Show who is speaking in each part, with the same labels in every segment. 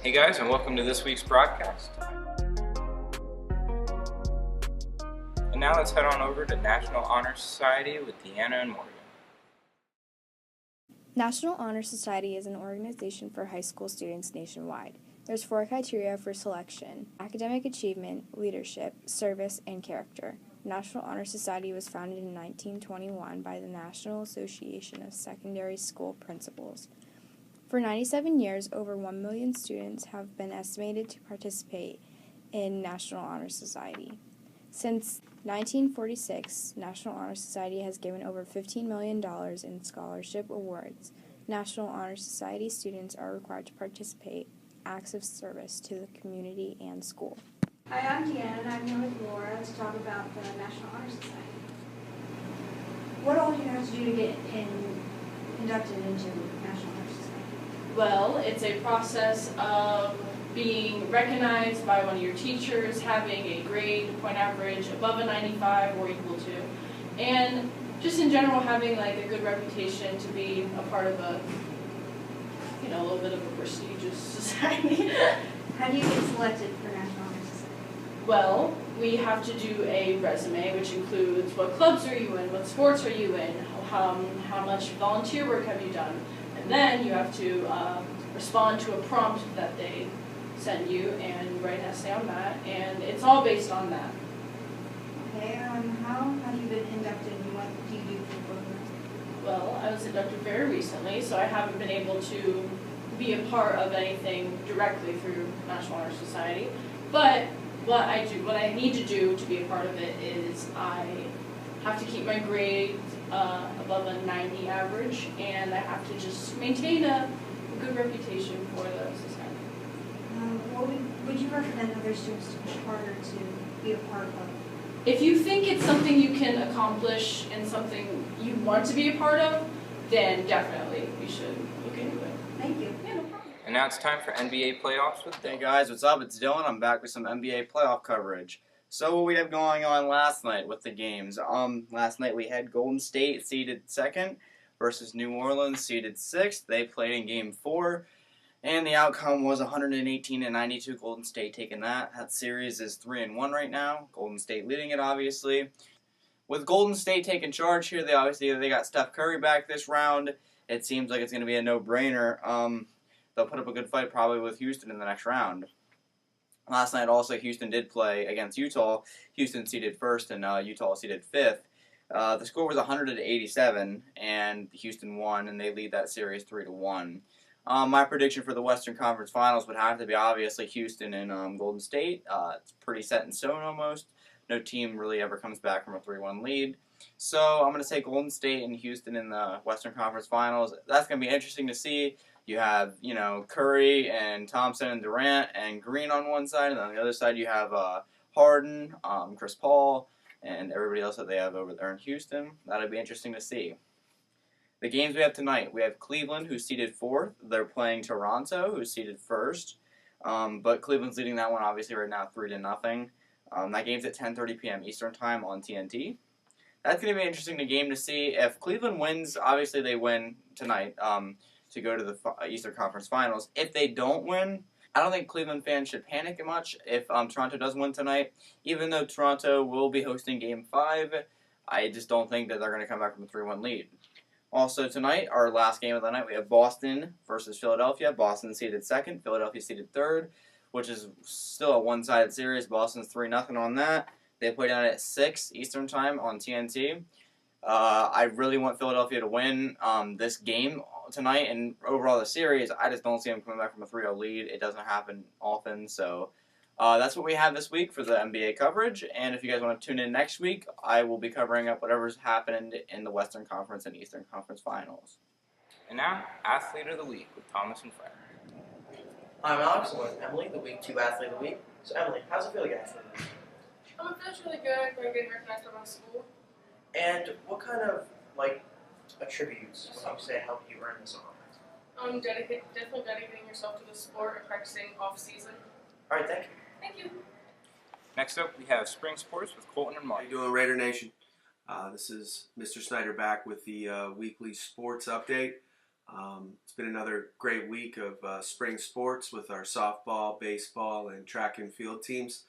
Speaker 1: Hey guys, and welcome to this week's broadcast. And now let's head on over to National Honor Society with Deanna and Morgan.
Speaker 2: National Honor Society is an organization for high school students nationwide. There's 4 criteria for selection: academic achievement, leadership, service, and character. National Honor Society was founded in 1921 by the National Association of Secondary School Principals. For 97 years, over 1 million students have been estimated to participate in National Honor Society. Since 1946, National Honor Society has given over $15 million in scholarship awards. National Honor Society students are required to participate acts of service to the community and school.
Speaker 3: Hi, I'm Deanna, and I'm here with Laura to talk about the National Honor Society. What all do you have to do to get inducted into National Honor Society?
Speaker 4: Well, it's a process of being recognized by one of your teachers, having a grade point average above a 95 or equal to, and just in general having like a good reputation to be a part of a little bit of a prestigious society.
Speaker 3: How do you get selected for National Honor Society?
Speaker 4: Well, we have to do a resume, which includes what clubs are you in, what sports are you in, how much volunteer work have you done, and then you have to respond to a prompt that they send you and write an essay on that, and it's all based on that.
Speaker 3: Okay, how have you been inducted and what do you do for the program?
Speaker 4: Well, I was inducted very recently, so I haven't been able to be a part of anything directly through National Honor Society, but what I need to do to be a part of it is I have to keep my grades above a 90 average, and I have to just maintain a good reputation for the society.
Speaker 3: What would you recommend other students to push harder to be a part of?
Speaker 4: If you think it's something you can accomplish and something you want to be a part of, then definitely you should look into it.
Speaker 3: Thank you.
Speaker 4: Yeah, no problem.
Speaker 1: And now it's time for NBA playoffs with
Speaker 5: Hey
Speaker 1: Bill.
Speaker 5: guys, what's up? It's Dylan. I'm back with some NBA playoff coverage. So what we have going on last night with the games? Last night we had Golden State seeded 2nd versus New Orleans seeded 6th. They played in Game 4, and the outcome was 118-92. Golden State taking that. That series is 3-1 right now. Golden State leading it, obviously. With Golden State taking charge here, they got Steph Curry back this round. It seems like it's going to be a no-brainer. They'll put up a good fight probably with Houston in the next round. Last night also Houston did play against Utah. Houston seeded 1st and Utah seeded 5th. The score was 100-87 and Houston won, and they lead that series 3-1. My prediction for the Western Conference Finals would have to be obviously Houston and Golden State. It's pretty set in stone almost. No team really ever comes back from a 3-1 lead. So I'm going to say Golden State and Houston in the Western Conference Finals. That's going to be interesting to see. You have, Curry and Thompson and Durant and Green on one side, and on the other side you have Harden, Chris Paul, and everybody else that they have over there in Houston. That'll be interesting to see. The games we have tonight, we have Cleveland, who's seeded 4th. They're playing Toronto, who's seeded 1st. But Cleveland's leading that one, obviously, right now 3-0. That game's at 10:30 p.m. Eastern Time on TNT. That's going to be an interesting game to see. If Cleveland wins, obviously they win tonight to go to the Eastern Conference Finals. If they don't win, I don't think Cleveland fans should panic much if Toronto does win tonight. Even though Toronto will be hosting Game 5, I just don't think that they're going to come back from a 3-1 lead. Also tonight, our last game of the night, we have Boston versus Philadelphia. Boston seeded 2nd, Philadelphia seeded 3rd, which is still a one-sided series. Boston's 3-0 on that. They play down at 6 Eastern Time on TNT. I really want Philadelphia to win this game tonight and overall the series. I just don't see them coming back from a 3-0 lead. It doesn't happen often, so that's what we have this week for the NBA coverage. And if you guys want to tune in next week, I will be covering up whatever's happened in the Western Conference and Eastern Conference Finals.
Speaker 1: And now, Athlete of the Week with Thomas and Fred.
Speaker 6: I'm Alex, and with Emily, the Week 2 Athlete of the Week. So Emily, how's it feel to get Athlete of the Week?
Speaker 7: It feels really good. We're getting recognized by my school.
Speaker 6: And what kind of, attributes would you say help you earn this honor?
Speaker 7: Definitely dedicating yourself to the sport and practicing off season.
Speaker 6: Alright, thank you.
Speaker 7: Thank you.
Speaker 1: Next up, we have Spring Sports with Colton and
Speaker 8: How
Speaker 1: Mark.
Speaker 8: you doing, Raider Nation? This is Mr. Snyder back with the weekly sports update. It's been another great week of spring sports with our softball, baseball, and track and field teams.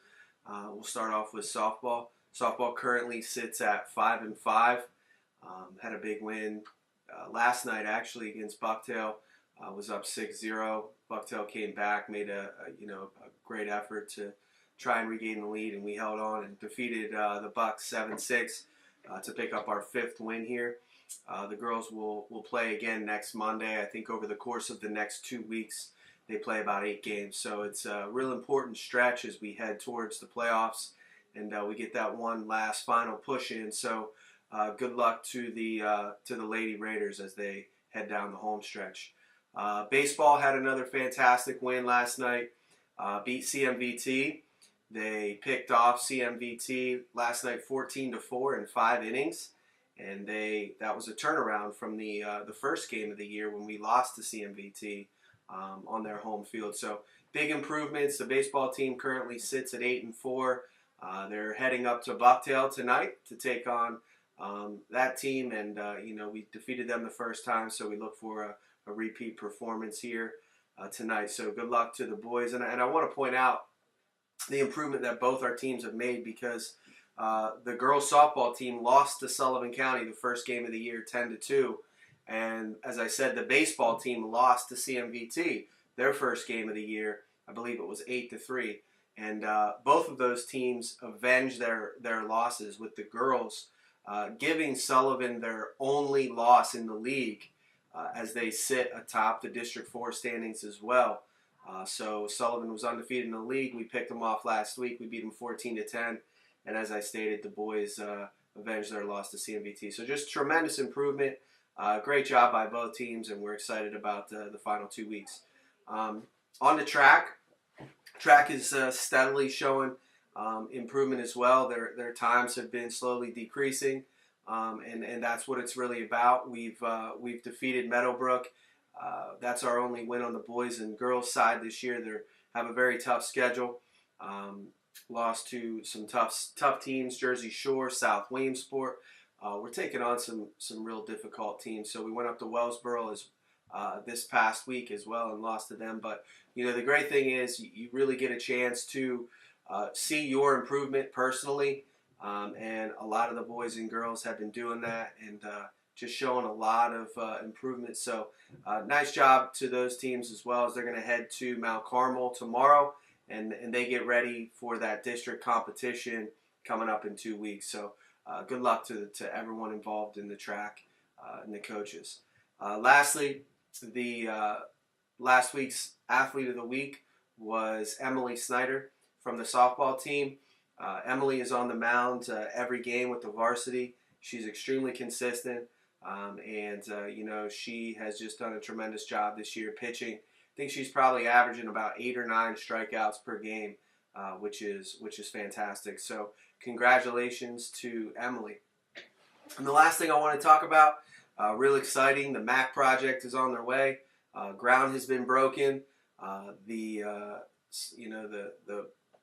Speaker 8: We'll start off with softball. Softball currently sits at 5-5. Had a big win last night actually against Bucktail. Was up 6-0. Bucktail came back, made a great effort to try and regain the lead, and we held on and defeated the Bucks 7-6 to pick up our 5th win here. The girls will play again next Monday. I think over the course of the next 2 weeks, they play about 8 games. So it's a real important stretch as we head towards the playoffs, and we get that one last final push in. So good luck to the Lady Raiders as they head down the home stretch. Baseball had another fantastic win last night. Beat CMVT. They picked off CMVT last night 14-4 in 5 innings. And that was a turnaround from the first game of the year when we lost to CMVT on their home field. So big improvements. The baseball team currently sits at 8-4. They're heading up to Bucktail tonight to take on that team, and we defeated them the first time, so we look for a repeat performance here tonight. So good luck to the boys, and I want to point out the improvement that both our teams have made, because the girls softball team lost to Sullivan County the first game of the year 10-2, and as I said, the baseball team lost to CMVT their first game of the year. I believe it was 8-3, and both of those teams avenged their losses, with the girls giving Sullivan their only loss in the league as they sit atop the District 4 standings as well. So Sullivan was undefeated in the league. We picked them off last week. We beat them 14-10. And as I stated, the boys avenged their loss to CMVT. So just tremendous improvement. Great job by both teams, and we're excited about the final 2 weeks. On the track. Track is steadily showing improvement as well. Their times have been slowly decreasing, and that's what it's really about. We've defeated Meadowbrook. That's our only win on the boys and girls side this year. They have a very tough schedule. Lost to some tough teams: Jersey Shore, South Williamsport. We're taking on some real difficult teams. So we went up to Wellsboro this past week as well and lost to them. But the great thing is you really get a chance to see your improvement personally, and a lot of the boys and girls have been doing that and just showing a lot of improvement. So nice job to those teams as well, as they're going to head to Mount Carmel tomorrow, and they get ready for that district competition coming up in 2 weeks. So good luck to everyone involved in the track and the coaches. Lastly, the last week's Athlete of the Week was Emily Snyder from the softball team. Emily is on the mound every game with the varsity. She's extremely consistent, and she has just done a tremendous job this year pitching. I think she's probably averaging about 8 or 9 strikeouts per game, which is fantastic. So congratulations to Emily. And the last thing I want to talk about, real exciting, the MAC project is on their way. Ground has been broken. The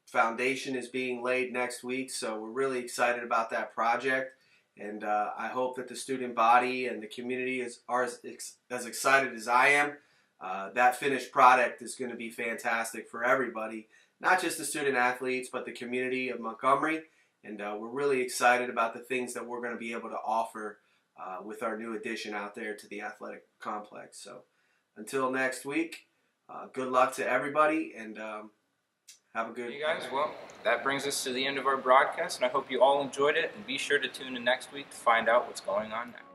Speaker 8: foundation is being laid next week, so we're really excited about that project, and I hope that the student body and the community are as excited as I am. That finished product is going to be fantastic for everybody, not just the student athletes, but the community of Montgomery, and we're really excited about the things that we're going to be able to offer with our new addition out there to the athletic complex. So until next week, good luck to everybody, and have a good...
Speaker 1: You guys, well, that brings us to the end of our broadcast, and I hope you all enjoyed it, and be sure to tune in next week to find out what's going on next.